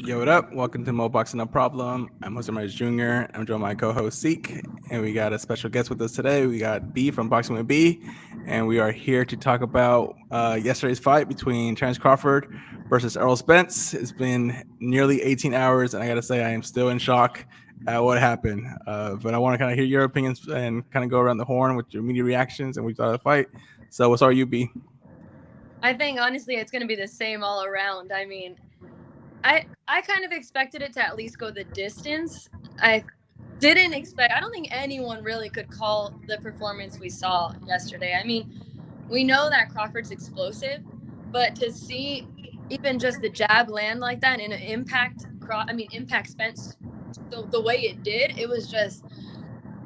Yo, what up? Welcome to Mo Boxing No Problem. I'm Jose Marez Jr. I'm joined by my co-host Seek, and we got a special guest with us today. We got B from Boxing with B, and we are here to talk about yesterday's fight between Terence Crawford versus Errol Spence. It's been nearly 18 hours, and I got to say I am still in shock at what happened. But I want to kind of hear your opinions and kind of go around the horn with your immediate reactions and what you thought of the fight. So, what's our UB? I think honestly it's going to be the same all around. I mean, I kind of expected it to at least go the distance. I don't think anyone really could call the performance we saw yesterday. I mean, we know that Crawford's explosive, but to see even just the jab land like that and impact Spence the way it did, it was just,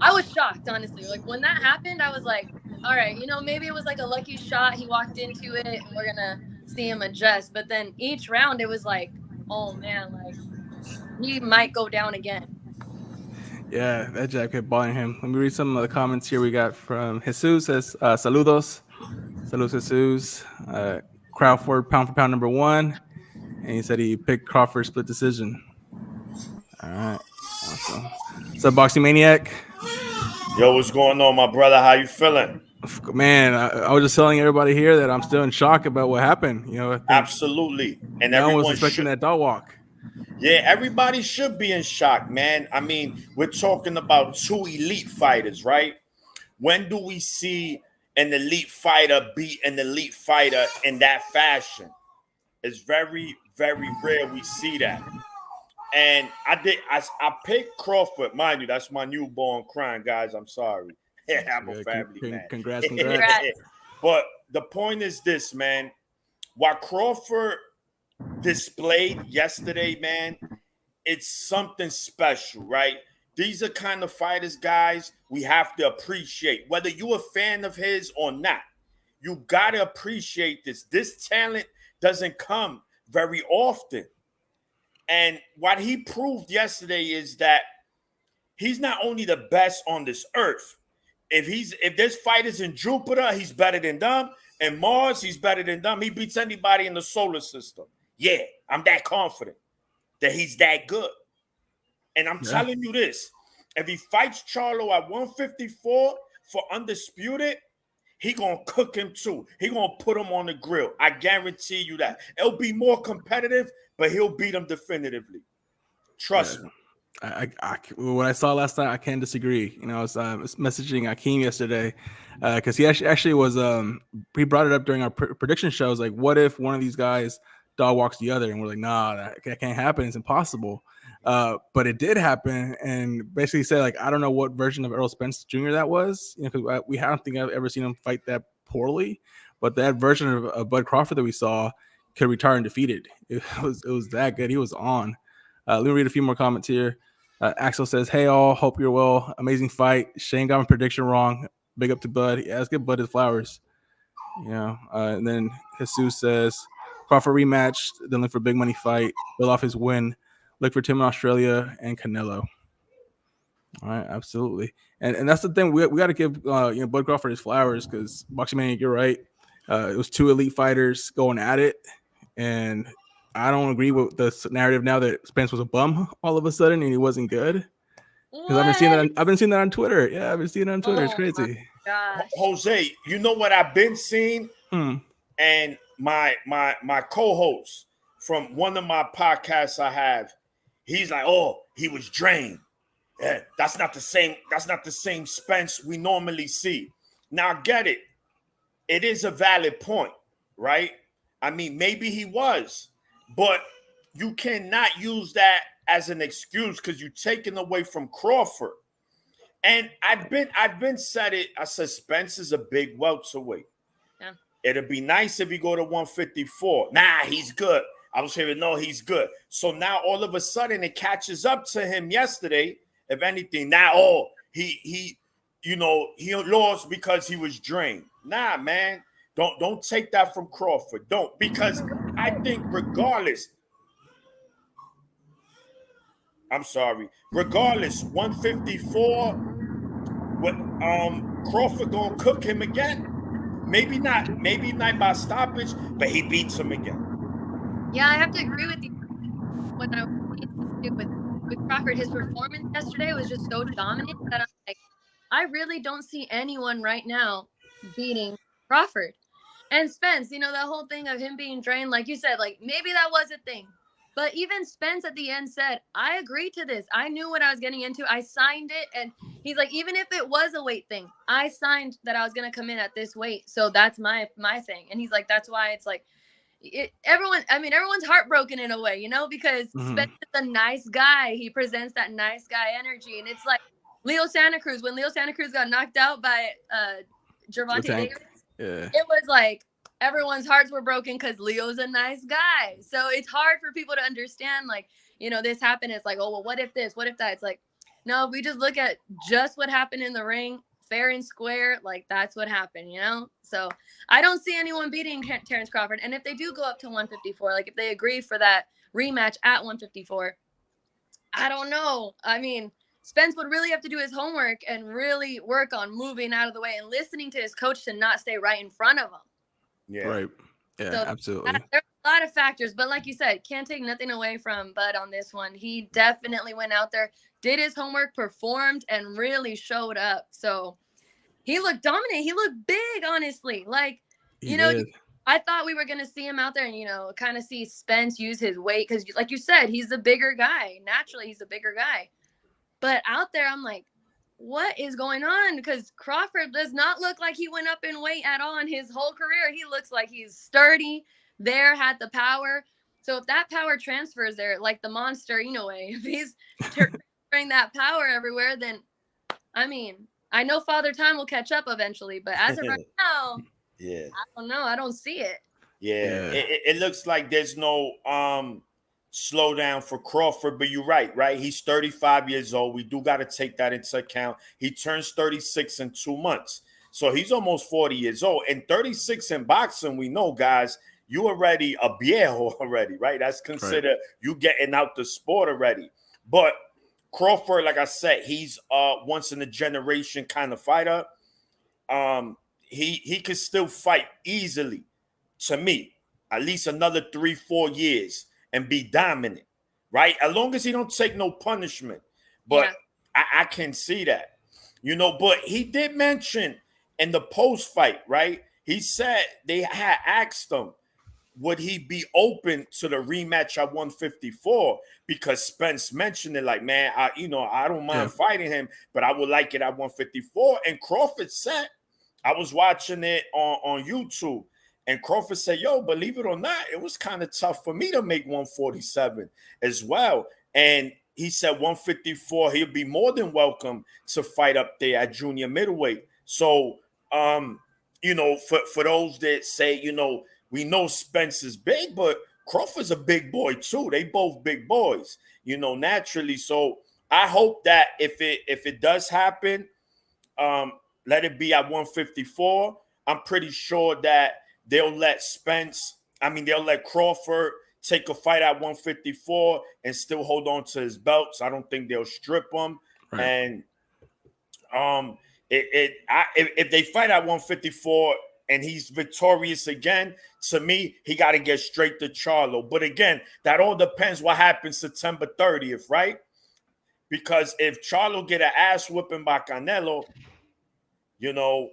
I was shocked, honestly. Like when that happened, I was like, all right, maybe it was like a lucky shot. He walked into it and we're going to see him adjust. But then each round it was like, oh man, like he might go down again. Yeah, that jab kept bothering him. Let me read some of the comments here we got from Jesus. Says, saludos. Saludos, Jesus. Crawford, pound for pound number one. And he said he picked Crawford split decision. All right. Awesome. What's up, Boxing Maniac? Yo, what's going on, my brother? How you feeling? Man, I was just telling everybody here that I'm still in shock about what happened. Absolutely. And no one was everyone expecting that dog walk. Yeah, everybody should be in shock, man. I mean, we're talking about two elite fighters, right? When do we see an elite fighter beat an elite fighter in that fashion? It's very, very rare we see that. And I picked Crawford. Mind you, that's my newborn crying, guys. I'm sorry. I'm a family man. Congrats. But the point is this, man. While Crawford displayed yesterday, man, it's something special, right? These are kind of fighters, guys, we have to appreciate. Whether you're a fan of his or not, you got to appreciate this. This talent doesn't come very often. And what he proved yesterday is that he's not only the best on this earth. If there's fighters in Jupiter, he's better than them. And Mars, he's better than them. He beats anybody in the solar system. Yeah, I'm that confident that he's that good. And I'm telling you this, if he fights Charlo at 154 for undisputed, he gonna cook him too. He gonna put him on the grill. I guarantee you that. It'll be more competitive, but he'll beat him definitively. Trust me. What I saw last night, I can't disagree. I was messaging Akeem yesterday because he actually was he brought it up during our prediction shows. Like, what if one of these guys dog walks the other? And we're like, nah, that can't happen. It's impossible. But it did happen, and basically said, like, I don't know what version of Errol Spence Jr. that was, because I don't think I've ever seen him fight that poorly. But that version of Bud Crawford that we saw could retire undefeated. It was that good. He was on. Let me read a few more comments here. Axel says, hey, all, hope you're well. Amazing fight. Shane got my prediction wrong. Big up to Bud. Yeah, let's give Bud his flowers. And then Jesus says, Crawford rematch, then look for big money fight. Build off his win. Look for Tim in Australia and Canelo. All right, absolutely. And that's the thing. We got to give Bud Crawford his flowers because Boxing Mania, you're right. It was two elite fighters going at it. And I don't agree with the narrative now that Spence was a bum all of a sudden and he wasn't good. Because I've been seeing that on Twitter. Yeah, I've been seeing it on Twitter. It's crazy. Jose, you know what I've been seeing? And my co-host from one of my podcasts I have, he's like, oh, he was drained. Yeah, that's not the same Spence we normally see. Now, I get it. It is a valid point, right? I mean, maybe he was. But you cannot use that as an excuse because you're taking away from Crawford. And I've been said it. I said Spence is a big welterweight. Yeah. It'd be nice if he go to 154. Nah, he's good. I was hearing, no, he's good. So now all of a sudden it catches up to him yesterday. If anything, now he lost because he was drained. Nah, man. Don't take that from Crawford. Don't, because I think regardless, 154, what Crawford gonna cook him again? Maybe not by stoppage, but he beats him again. Yeah, I have to agree with you. when I was with Crawford, his performance yesterday was just so dominant that I'm like, I really don't see anyone right now beating Crawford. And Spence, you know, that whole thing of him being drained, like you said, like maybe that was a thing. But even Spence at the end said, I agreed to this. I knew what I was getting into. I signed it. And he's like, even if it was a weight thing, I signed that I was going to come in at this weight. So that's my thing. And he's like, that's why it's like, everyone's heartbroken in a way, you know, because Spence is a nice guy. He presents that nice guy energy. And it's like Leo Santa Cruz, when Leo Santa Cruz got knocked out by Gervonta Davis, it was like everyone's hearts were broken because Leo's a nice guy. So it's hard for people to understand, like, you know, this happened. It's like, oh, well, what if this? What if that? It's like, no, we just look at just what happened in the ring, fair and square, like that's what happened, you know? So I don't see anyone beating Terence Crawford. And if they do go up to 154, like if they agree for that rematch at 154, I don't know. I mean, Spence would really have to do his homework and really work on moving out of the way and listening to his coach to not stay right in front of him. Yeah. Right. Yeah, so absolutely. There's a lot of factors, but like you said, can't take nothing away from Bud on this one. He definitely went out there, did his homework, performed, and really showed up. So he looked dominant. He looked big, honestly. Like, you know, I thought we were going to see him out there and, you know, kind of see Spence use his weight because, like you said, he's a bigger guy. Naturally, he's a bigger guy. But out there, I'm like, what is going on? Because Crawford does not look like he went up in weight at all in his whole career. He looks like he's sturdy there, had the power. So if that power transfers there, like the monster, you know, if he's transferring that power everywhere, then, I mean, I know Father Time will catch up eventually. But as of right now, I don't know. I don't see it. It looks like there's no slow down for Crawford, but you're right? He's 35 years old. We do got to take that into account. He turns 36 in 2 months. So he's almost 40 years old. And 36 in boxing, we know, guys, you already a viejo already, right? That's considered you getting out the sport already. But Crawford, like I said, he's once in a generation kind of fighter. He could still fight easily, to me, at least another 3-4 years and be dominant, right? As long as he don't take no punishment. But I can see that, you know. But he did mention in the post fight, right? He said they had asked him, would he be open to the rematch at 154? Because Spence mentioned it, like, man, I don't mind fighting him, but I would like it at 154. And Crawford said, I was watching it on YouTube. And Crawford said, yo, believe it or not, it was kind of tough for me to make 147 as well. And he said 154, he'll be more than welcome to fight up there at junior middleweight. So, you know, for those that say, you know, we know Spence is big, but Crawford's a big boy too. They both big boys, you know, naturally. So I hope that if it does happen, let it be at 154. I'm pretty sure that they'll let Crawford take a fight at 154 and still hold on to his belts. I don't think they'll strip him. And if they fight at 154 and he's victorious again, to me, he got to get straight to Charlo. But again, that all depends what happens September 30th, right? Because if Charlo get an ass whipping by Canelo, you know,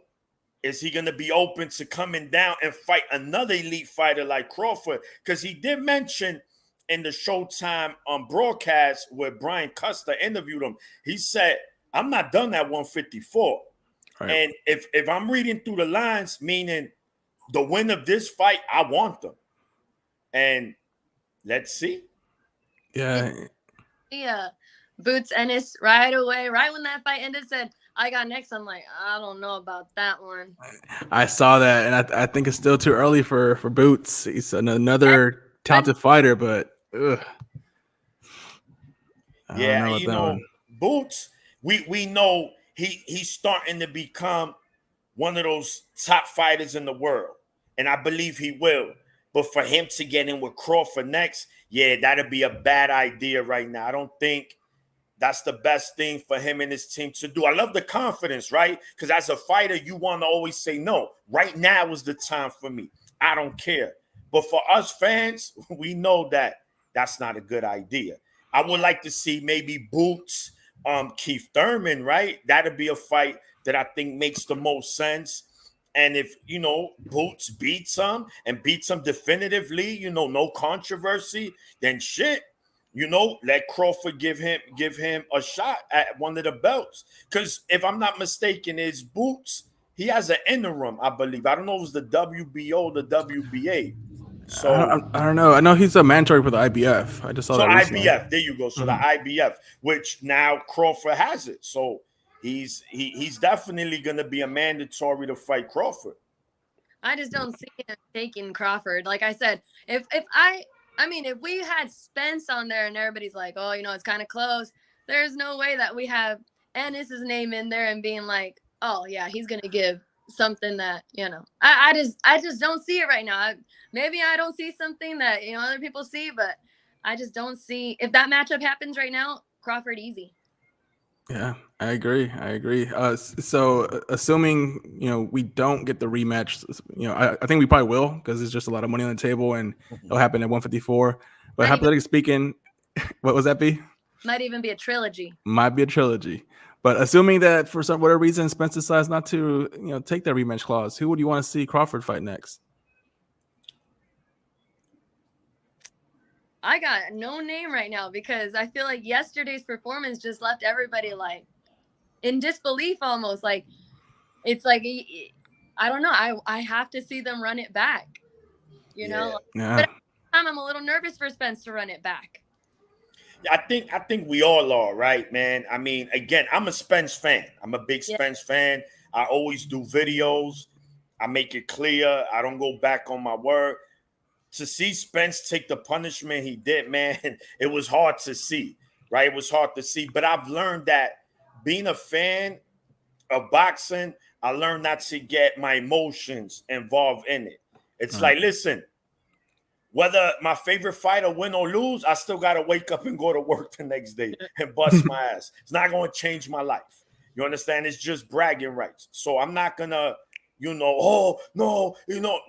is he going to be open to coming down and fight another elite fighter like Crawford? Because he did mention in the Showtime broadcast where Brian Custer interviewed him, he said, I'm not done at 154. And if I'm reading through the lines, meaning the win of this fight, I want them. And let's see. Boots Ennis right away, right when that fight ended, said, I got next. I'm like, I don't know about that one. I saw that, and I think it's still too early for Boots. He's another talented fighter, but you know, Boots, we know he's starting to become one of those top fighters in the world, and I believe he will. But for him to get in with Crawford next, that'd be a bad idea right now. I don't think that's the best thing for him and his team to do. I love the confidence, right? Because as a fighter, you want to always say, no, right now is the time for me. I don't care. But for us fans, we know that that's not a good idea. I would like to see maybe Boots, Keith Thurman, right? That'd be a fight that I think makes the most sense. And if Boots beats him and beats him definitively, no controversy, then shit. Let Crawford give him a shot at one of the belts. Because if I'm not mistaken, is Boots, he has an interim, I believe. I don't know if it's the WBO or the WBA. So I don't know. I know he's a mandatory for the IBF. I just saw that recently. IBF, there you go. So the IBF, which now Crawford has it. So he's definitely going to be a mandatory to fight Crawford. I just don't see him taking Crawford. Like I said, if we had Spence on there and everybody's like, oh, it's kind of close, there's no way that we have Ennis's name in there and being like, oh yeah, he's gonna give something that I just don't see it right now. Maybe I don't see something that other people see, but I just don't see, if that matchup happens right now, Crawford easy. Yeah, I agree. So assuming we don't get the rematch, I think we probably will, because there's just a lot of money on the table and it'll happen at 154. But hypothetically speaking, what was that be? Might even be a trilogy. Might be a trilogy. But assuming that for some whatever reason Spence decides not to take that rematch clause, who would you want to see Crawford fight next? I got no name right now, because I feel like yesterday's performance just left everybody like in disbelief almost. Like, it's like, I don't know. I have to see them run it back, Yeah. But at the time, I'm a little nervous for Spence to run it back. I think we all are, right, man? I mean, again, I'm a Spence fan. I'm a big Spence fan. I always do videos. I make it clear. I don't go back on my word. To see Spence take the punishment he did, man, it was hard to see, right? It was hard to see. But I've learned that being a fan of boxing, I learned not to get my emotions involved in it. It's like, listen, whether my favorite fighter win or lose, I still got to wake up and go to work the next day and bust my ass. It's not going to change my life. You understand? It's just bragging rights. So I'm not going to,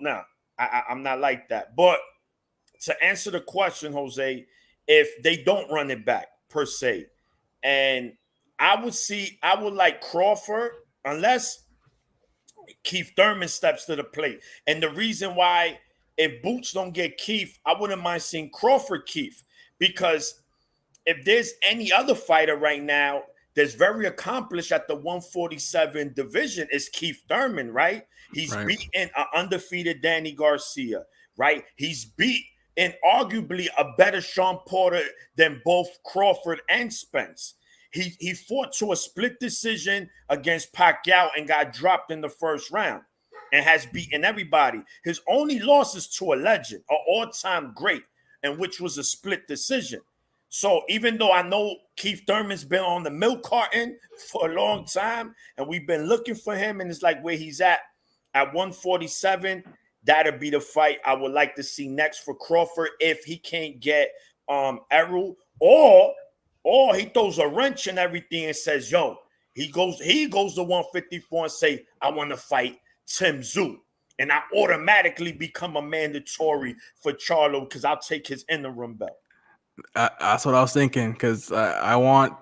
nah. I'm not like that. But to answer the question, Jose, if they don't run it back per se, and I would like Crawford, unless Keith Thurman steps to the plate. And the reason why, if Boots don't get Keith, I wouldn't mind seeing Crawford Keith, because if there's any other fighter right now that's very accomplished at the 147 division, is Keith Thurman, right? He's beaten an undefeated Danny Garcia, right? He's beat and arguably a better Sean Porter than both Crawford and Spence. He fought to a split decision against Pacquiao and got dropped in the first round and has beaten everybody. His only loss is to a legend, an all-time great, and which was a split decision. So even though I know Keith Thurman's been on the milk carton for a long time and we've been looking for him, and it's like where he's at 147, that'll be the fight I would like to see next for Crawford if he can't get Errol, or he throws a wrench and everything and says, yo, he goes to 154 and say, I want to fight Tim Tszyu. And I automatically become a mandatory for Charlo because I'll take his interim belt. That's what I was thinking, because I want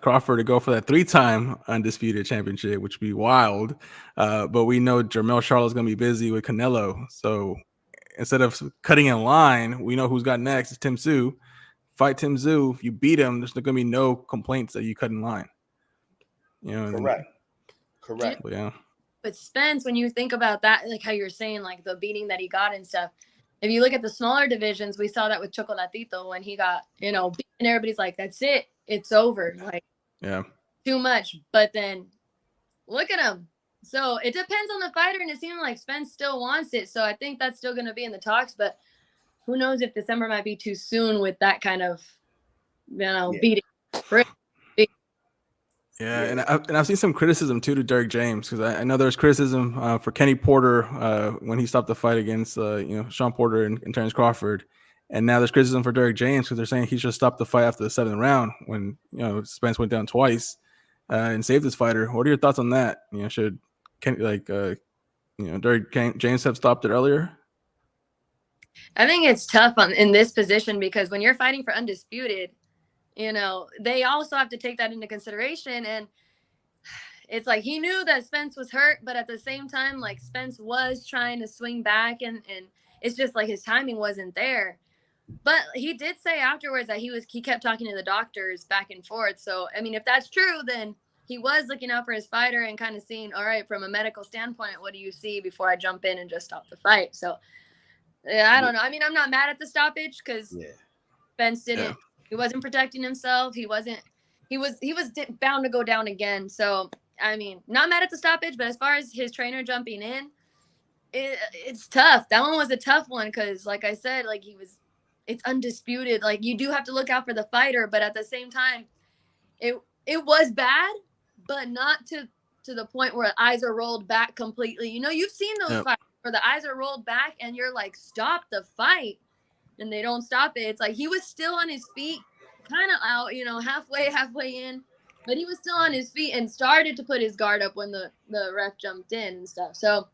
Crawford to go for that 3-time undisputed championship, which would be wild. But we know Jermell Charlo's going to be busy with Canelo. So instead of cutting in line, we know who's got next. It's Tim Tszyu. Fight Tim Tszyu. If you beat him, there's going to be no complaints that you cut in line. Correct. Yeah. But Spence, when you think about that, like how you're saying, like the beating that he got and stuff, if you look at the smaller divisions, we saw that with Chocolatito when he got, beaten, and everybody's like, that's it. It's over. Like, too much. But then look at him. So it depends on the fighter, and it seems like Spence still wants it. So I think that's still going to be in the talks. But who knows if December might be too soon with that kind of, beating. Yeah, and I've seen some criticism too to Derek James, because I know there's criticism for Kenny Porter when he stopped the fight against Sean Porter and Terence Crawford, and now there's criticism for Derek James because they're saying he should stop the fight after the 7th round when Spence went down twice and saved his fighter. What are your thoughts on that? Should Derek James have stopped it earlier? I think it's tough in this position because when you're fighting for undisputed, they also have to take that into consideration. And it's like he knew that Spence was hurt, but at the same time, like Spence was trying to swing back, and it's just like his timing wasn't there. But he did say afterwards that he kept talking to the doctors back and forth. So I mean, if that's true, then he was looking out for his fighter and kind of seeing, all right, from a medical standpoint, what do you see before I jump in and just stop the fight? So yeah, I don't know. I mean, I'm not mad at the stoppage because Spence didn't. He wasn't protecting himself. He wasn't. He was bound to go down again. So I mean, not mad at the stoppage, but as far as his trainer jumping in, it's tough. That one was a tough one because, like I said, like it's undisputed. Like you do have to look out for the fighter, but at the same time, it was bad, but not to the point where eyes are rolled back completely. You've seen those fights where the eyes are rolled back and you're like, stop the fight, and they don't stop it. It's like he was still on his feet, kind of out, halfway in, but he was still on his feet and started to put his guard up when the ref jumped in and stuff. So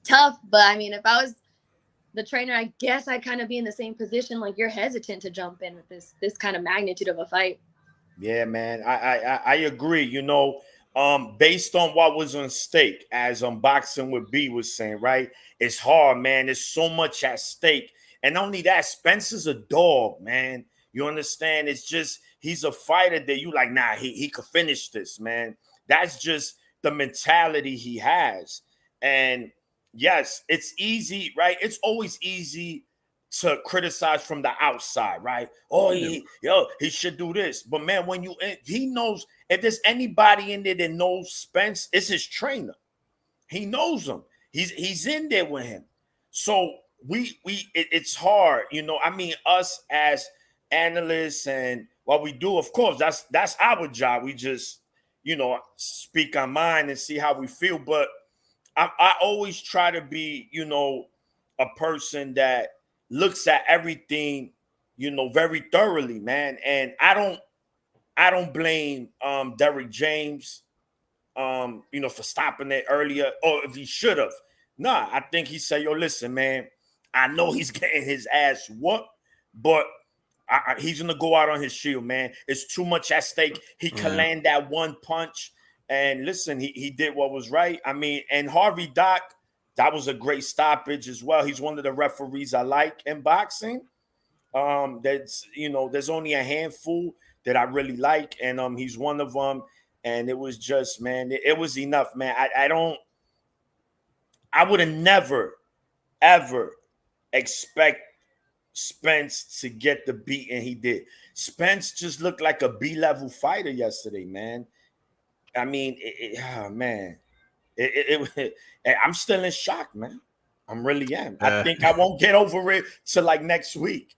tough, but I mean, if I was the trainer, I guess I'd kind of be in the same position. Like you're hesitant to jump in with this kind of magnitude of a fight. Yeah, man, I agree. Based on what was on stake, as Boxing with B was saying, right? It's hard, man. There's so much at stake, and not only that, Spencer's a dog, man. You understand? It's just he's a fighter that you like. Nah, he could finish this, man. That's just the mentality he has, and yes, it's easy, right? It's always easy to criticize from the outside, right? Oh, he should do this. But man, when he knows, if there's anybody in there that knows Spence, it's his trainer. He knows him. He's in there with him. So it's hard, I mean, us as analysts and what we do, of course, that's our job. We just, speak our mind and see how we feel. But I always try to be, a person that looks at everything, very thoroughly, man. And I don't blame Derrick James, for stopping it earlier, or if he should have. Nah, I think he said, yo, listen, man, I know he's getting his ass whooped, but he's gonna go out on his shield, man. It's too much at stake. He can land that one punch. And listen, he did what was right. I mean, and Harvey Dock, that was a great stoppage as well. He's one of the referees I like in boxing. There's only a handful that I really like, and he's one of them. And it was just, man, it was enough, man. I would have never, ever expect Spence to get the beating he did. Spence just looked like a B-level fighter yesterday, man. I mean, man. I'm still in shock, man. I'm really am. I think I won't get over it till like next week.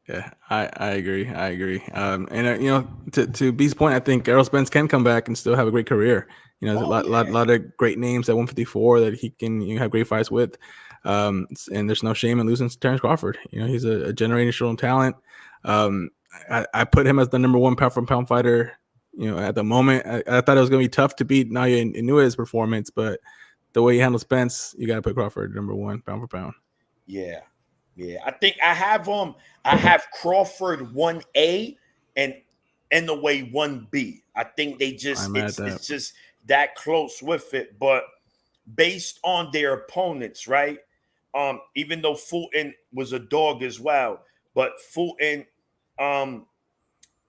Yeah, I agree. And to B's point, I think Errol Spence can come back and still have a great career. There's a lot of great names at 154 that he can have great fights with. And there's no shame in losing to Terence Crawford. He's a generational talent. I put him as the number one pound for pound fighter. At the moment, I thought it was going to be tough to beat Naya Inue's performance, but the way he handles Spence, you got to put Crawford number one pound for pound. Yeah. I think I have Crawford 1A and Inoue 1B. I think they just it's just that close with it, but based on their opponents, right? Even though Fulton was a dog as well, but Fulton,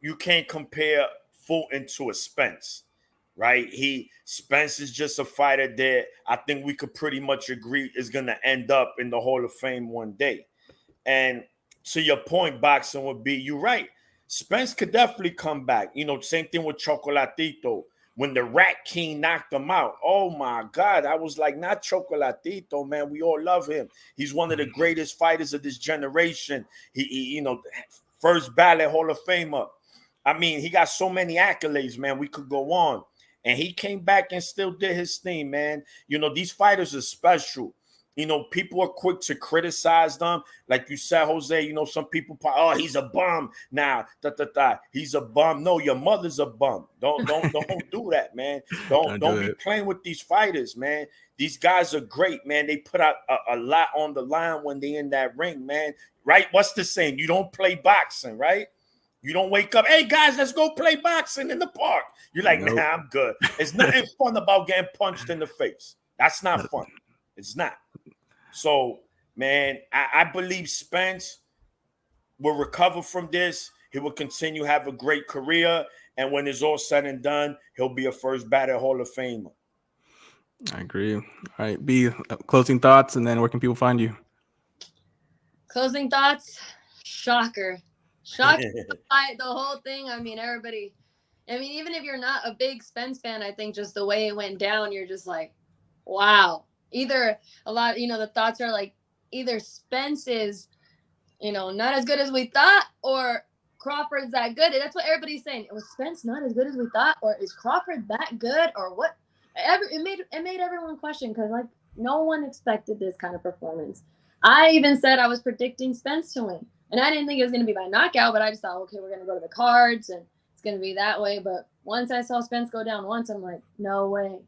you can't compare Fulton to a Spence, right? Spence is just a fighter that I think we could pretty much agree is going to end up in the Hall of Fame one day. And to your point, boxing would be, you're right. Spence could definitely come back. Same thing with Chocolatito. When the Rat King knocked him out, oh my God, I was like, not Chocolatito, man. We all love him. He's one of the greatest fighters of this generation. He first ballot Hall of Famer. I mean, he got so many accolades, man. We could go on. And he came back and still did his thing, man. These fighters are special. people are quick to criticize them. Like you said, Jose, some people, oh, he's a bum. Nah, he's a bum. No, your mother's a bum. Don't do that, man. Don't be playing with these fighters, man. These guys are great, man. They put out a lot on the line when they in that ring, man. Right? What's the saying? You don't play boxing, right? You don't wake up, hey, guys, let's go play boxing in the park. You're like, nah, I'm good. There's nothing fun about getting punched in the face. That's not fun. It's not. So, man, I believe Spence will recover from this. He will continue to have a great career. And when it's all said and done, he'll be a first ballot Hall of Famer. I agree. All right, B, closing thoughts, and then where can people find you? Closing thoughts, shocker. The whole thing. I mean, everybody. I mean, even if you're not a big Spence fan, I think just the way it went down, you're just like, wow. Either a lot, the thoughts are like either Spence is, not as good as we thought, or Crawford's that good. That's what everybody's saying. Was Spence not as good as we thought, or is Crawford that good, or what? It made everyone question, because like no one expected this kind of performance. I even said I was predicting Spence to win, and I didn't think it was going to be by knockout, but I just thought, okay, we're going to go to the cards and it's going to be that way. But once I saw Spence go down once, I'm like, no way.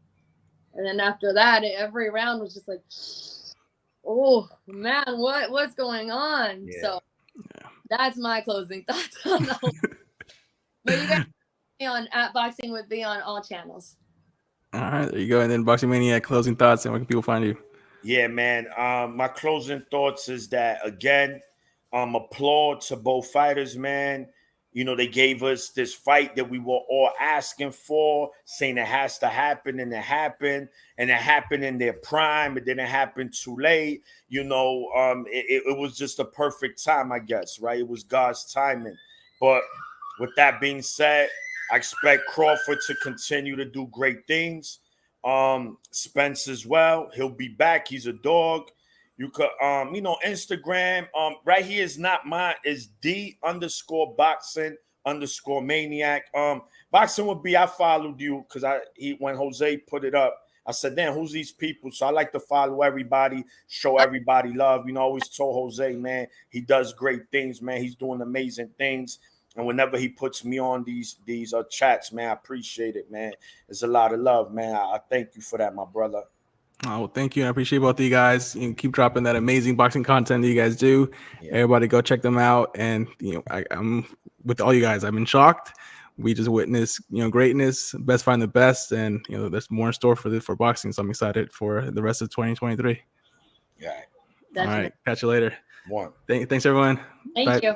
And then after that, every round was just like, oh man, what's going on? Yeah. So that's my closing thoughts on the whole. But you guys me on at Boxing with B on all channels. All right, there you go. And then Boxing Maniac, closing thoughts, and where can people find you? Yeah, man. My closing thoughts is that, again, applaud to both fighters, man. They gave us this fight that we were all asking for, saying it has to happen, and it happened, and it happened in their prime. It didn't happen too late. It was just a perfect time, I guess, right? It was God's timing. But with that being said, I expect Crawford to continue to do great things. Spence as well. He'll be back. He's a dog. You could, Instagram, right here is not mine, is D_boxing_maniac. Boxing would be, I followed you because when Jose put it up, I said, damn, who's these people? So I like to follow everybody, show everybody love. Always told Jose, man, he does great things, man. He's doing amazing things. And whenever he puts me on these chats, man, I appreciate it, man. There's a lot of love, man. I thank you for that, my brother. Oh, well, thank you. I appreciate both of you guys. Keep dropping that amazing boxing content that you guys do. Yeah. Everybody go check them out. And, I'm with all you guys. I've been shocked. We just witnessed, greatness, best find the best. And, there's more in store for boxing. So I'm excited for the rest of 2023. Yeah. All right. Catch you later. One. Thanks, everyone. Thank you.